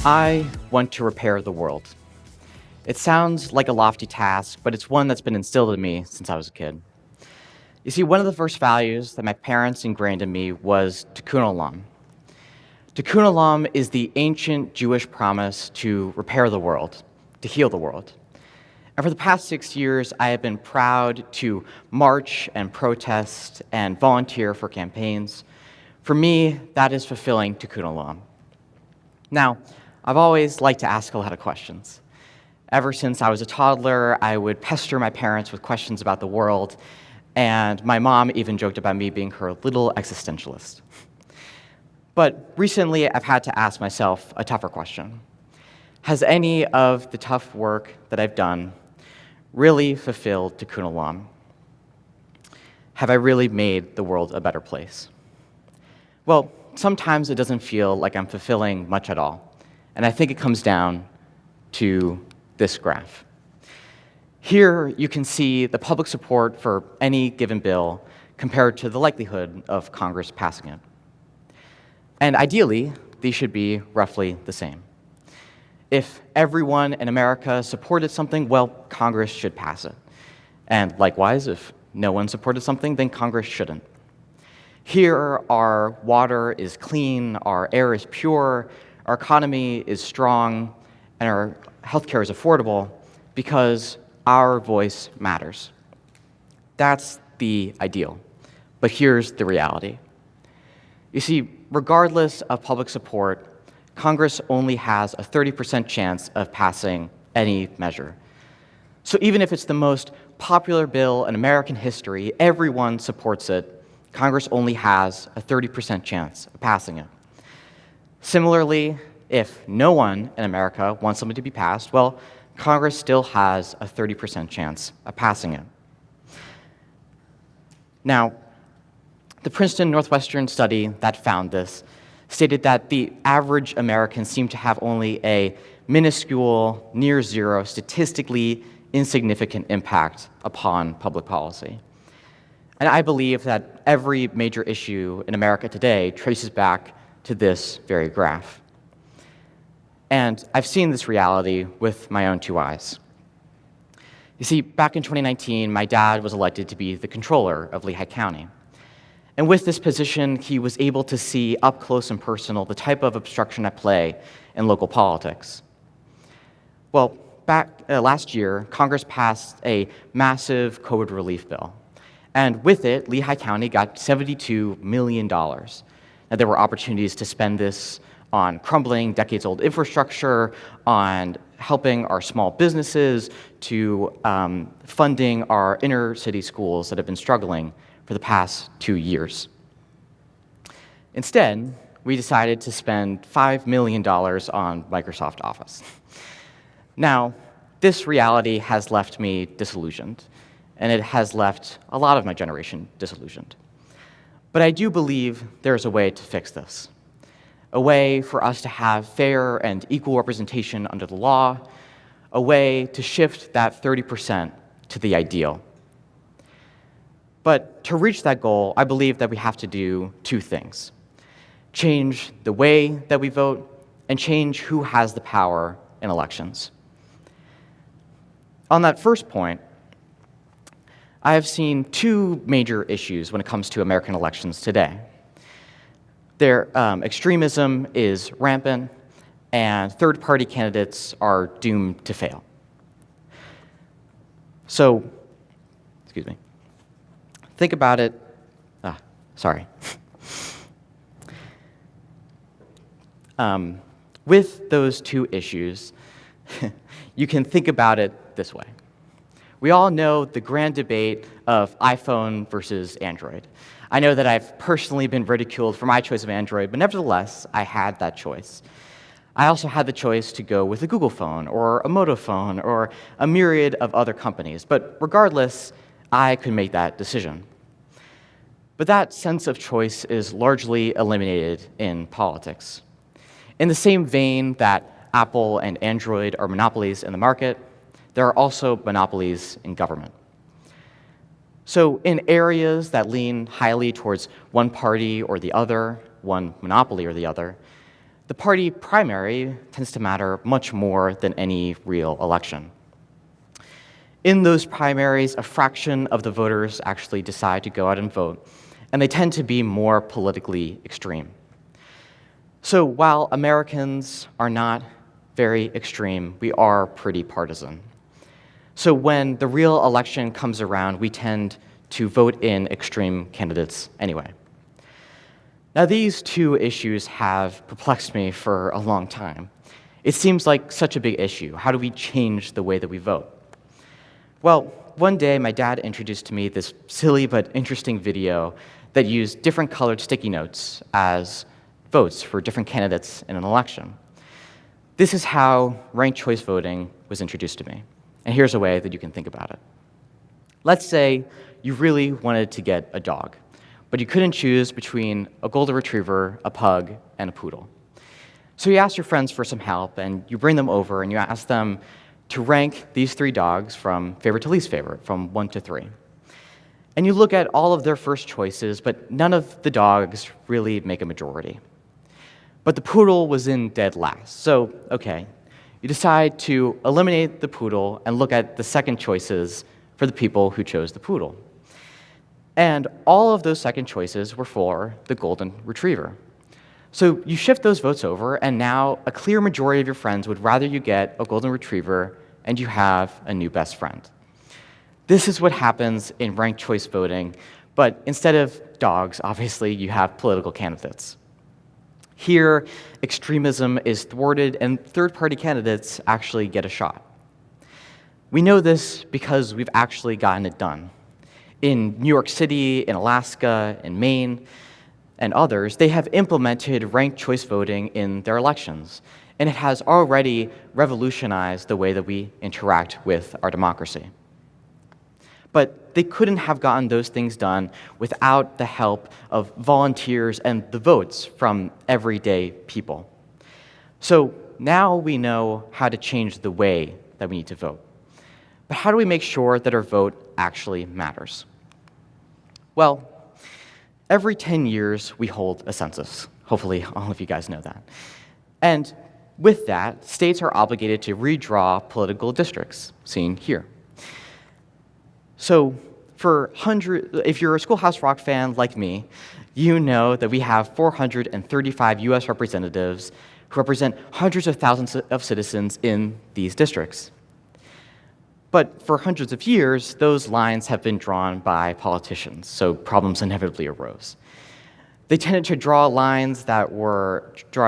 I want to repair the world. It sounds like a lofty task, but it's one that's been instilled in me since I was a kid. You see, one of the first values that my parents ingrained in me was tikkun olam. Tikkun olam is the ancient Jewish promise to repair the world, to heal the world. And for the past 6 years, I have been proud to march and protest and volunteer for campaigns. For me, that is fulfilling tikkun olam. Now, I've always liked to ask a lot of questions. Ever since I was a toddler, I would pester my parents with questions about the world, and my mom even joked about me being her little existentialist. But recently, I've had to ask myself a tougher question. Has any of the tough work that I've done really fulfilled tikkun olam? Have I really made the world a better place? Well, sometimes it doesn't feel like I'm fulfilling much at all, and I think it comes down to this graph. Here you can see the public support for any given bill compared to the likelihood of Congress passing it. And ideally, these should be roughly the same. If everyone in America supported something, well, Congress should pass it. And likewise, if no one supported something, then Congress shouldn't. Here, our water is clean, our air is pure, our economy is strong, and our healthcare is affordable because our voice matters. That's the ideal. But here's the reality. You see, regardless of public support, Congress only has a 30% chance of passing any measure. So even if it's the most popular bill in American history, everyone supports it, Congress only has a 30% chance of passing it. Similarly, if no one in America wants something to be passed, well, Congress still has a 30% chance of passing it. Now, the Princeton Northwestern study that found this stated that the average American seemed to have only a minuscule, near zero, statistically insignificant impact upon public policy. And I believe that every major issue in America today traces back to this very graph. And I've seen this reality with my own two eyes. You see, back in 2019, my dad was elected to be the controller of Lehigh County. And with this position, he was able to see up close and personal the type of obstruction at play in local politics. Well, back last year, Congress passed a massive COVID relief bill. And with it, Lehigh County got $72 million. Now, there were opportunities to spend this on crumbling decades-old infrastructure, on helping our small businesses, to funding our inner-city schools that have been struggling for the past 2 years. Instead, we decided to spend $5 million on Microsoft Office. Now, this reality has left me disillusioned, and it has left a lot of my generation disillusioned. But I do believe there's a way to fix this. A way for us to have fair and equal representation under the law, a way to shift that 30% to the ideal. But to reach that goal, I believe that we have to do two things: change the way that we vote and change who has the power in elections. On that first point, I have seen two major issues when it comes to American elections today. Their extremism is rampant, and third-party candidates are doomed to fail. So, excuse me. Think about it. With those two issues, you can think about it this way. We all know the grand debate of iPhone versus Android. I know that I've personally been ridiculed for my choice of Android, but nevertheless, I had that choice. I also had the choice to go with a Google phone or a Moto phone or a myriad of other companies, but regardless, I could make that decision. But that sense of choice is largely eliminated in politics. In the same vein that Apple and Android are monopolies in the market, there are also monopolies in government. So in areas that lean highly towards one party or the other, one monopoly or the other, The party primary tends to matter much more than any real election. In those primaries, a fraction of the voters actually decide to go out and vote, and they tend to be more politically extreme. So while Americans are not very extreme, we are pretty partisan. So when the real election comes around, we tend to vote in extreme candidates anyway. Now, these two issues have perplexed me for a long time. It seems like such a big issue. How do we change the way that we vote? Well, one day my dad introduced to me this silly but interesting video that used different colored sticky notes as votes for different candidates in an election. This is how ranked choice voting was introduced to me. And here's a way that you can think about it. Let's say you really wanted to get a dog, but you couldn't choose between a golden retriever, a pug, and a poodle. So you ask your friends for some help, and you bring them over, and you ask them to rank these three dogs from favorite to least favorite, from 1 to 3. And you look at all of their first choices, but none of the dogs really make a majority. But the poodle was in dead last, so okay. You decide to eliminate the poodle and look at the second choices for the people who chose the poodle. And all of those second choices were for the golden retriever. So you shift those votes over, and now a clear majority of your friends would rather you get a golden retriever, and you have a new best friend. This is what happens in ranked choice voting, but instead of dogs, obviously, you have political candidates. Here, extremism is thwarted, and third-party candidates actually get a shot. We know this because we've actually gotten it done. In New York City, in Alaska, in Maine, and others, they have implemented ranked choice voting in their elections, and it has already revolutionized the way that we interact with our democracy. But they couldn't have gotten those things done without the help of volunteers and the votes from everyday people. So now we know how to change the way that we need to vote. But how do we make sure that our vote actually matters? Well, every 10 years we hold a census. Hopefully all of you guys know that. And with that, states are obligated to redraw political districts, seen here. So if you're a Schoolhouse Rock fan like me, you know that we have 435 US representatives who represent hundreds of thousands of citizens in these districts. But for hundreds of years, those lines have been drawn by politicians, so problems inevitably arose. They tended to draw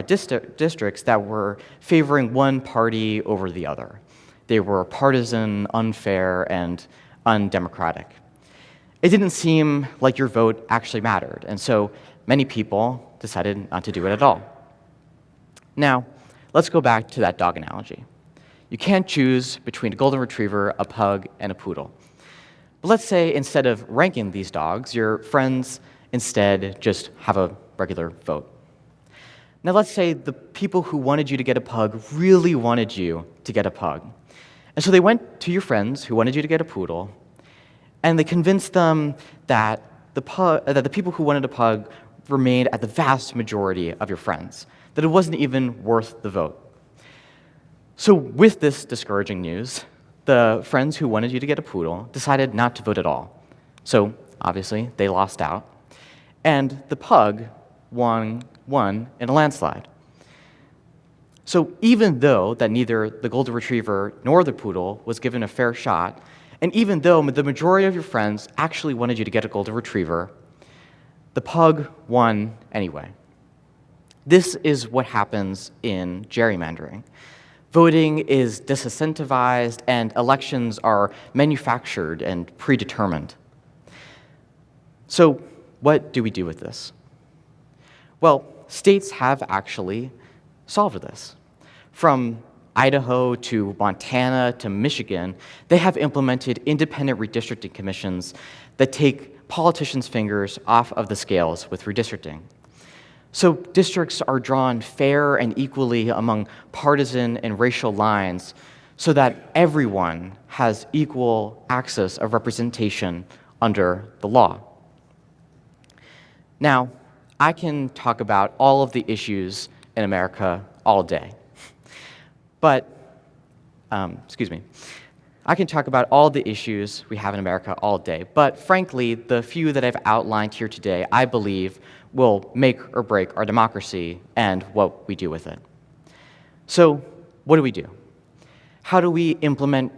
districts that were favoring one party over the other. They were partisan, unfair, and undemocratic. It didn't seem like your vote actually mattered, and so many people decided not to do it at all. Now, let's go back to that dog analogy. You can't choose between a golden retriever, a pug, and a poodle. But let's say instead of ranking these dogs, your friends instead just have a regular vote. Now let's say the people who wanted you to get a pug really wanted you to get a pug. And so they went to your friends who wanted you to get a poodle, and they convinced them that the people who wanted a pug remained at the vast majority of your friends, that it wasn't even worth the vote. So with this discouraging news, the friends who wanted you to get a poodle decided not to vote at all. So obviously, they lost out. And the pug won in a landslide. So even though that neither the golden retriever nor the poodle was given a fair shot, and even though the majority of your friends actually wanted you to get a golden retriever, the pug won anyway. This is what happens in gerrymandering. Voting is disincentivized, and elections are manufactured and predetermined. So what do we do with this? Well, states have actually solved this. From Idaho to Montana to Michigan, they have implemented independent redistricting commissions that take politicians' fingers off of the scales with redistricting. So districts are drawn fair and equally among partisan and racial lines so that everyone has equal access of representation under the law. Now, I can talk about all of the issues in America all day. But, I can talk about all the issues we have in America all day, but frankly, the few that I've outlined here today, I believe, will make or break our democracy and what we do with it. So, what do? How do we implement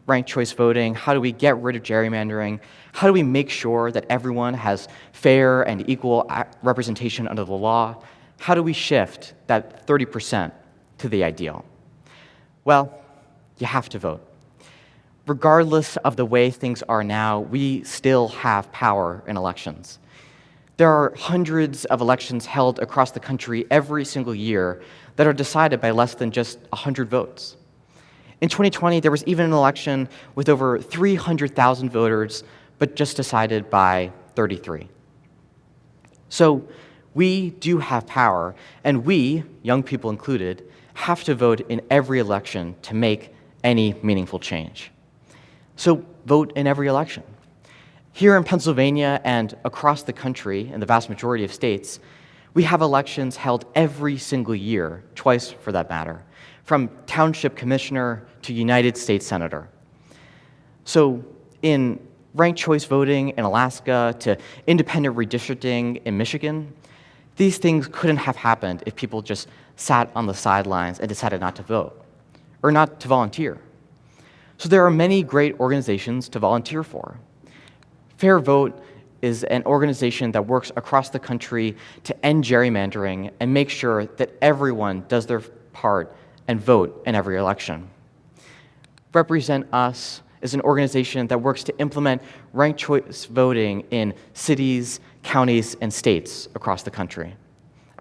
ranked choice voting? How do we get rid of gerrymandering? How do we make sure that everyone has fair and equal representation under the law? How do we shift that 30% to the ideal? Well, you have to vote. Regardless of the way things are now, we still have power in elections. There are hundreds of elections held across the country every single year that are decided by less than just 100 votes. In 2020, there was even an election with over 300,000 voters, but just decided by 33. So we do have power, and we, young people included, have to vote in every election to make any meaningful change. So vote in every election. Here in Pennsylvania and across the country, in the vast majority of states, we have elections held every single year, twice for that matter, from township commissioner to United States senator. So in ranked choice voting in Alaska to independent redistricting in Michigan, these things couldn't have happened if people just sat on the sidelines and decided not to vote, or not to volunteer. So there are many great organizations to volunteer for. Fair Vote is an organization that works across the country to end gerrymandering and make sure that everyone does their part and vote in every election. Represent Us is an organization that works to implement ranked choice voting in cities, counties, and states across the country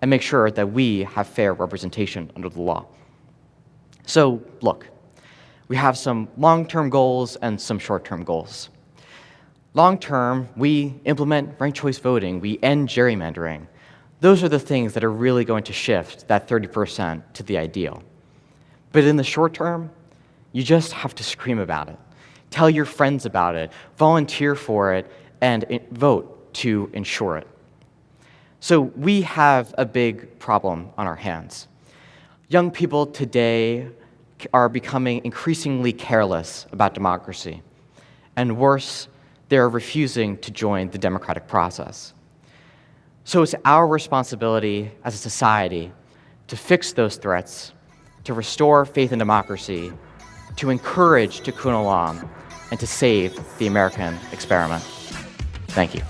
and make sure that we have fair representation under the law. So, look, we have some long-term goals and some short-term goals. Long-term, we implement ranked choice voting, we end gerrymandering. Those are the things that are really going to shift that 30% to the ideal. But in the short term, you just have to scream about it. Tell your friends about it, volunteer for it, and vote to ensure it. So we have a big problem on our hands. Young people today are becoming increasingly careless about democracy. And worse, they're refusing to join the democratic process. So it's our responsibility as a society to fix those threats, to restore faith in democracy, to encourage tikkun olam, and to save the American experiment. Thank you.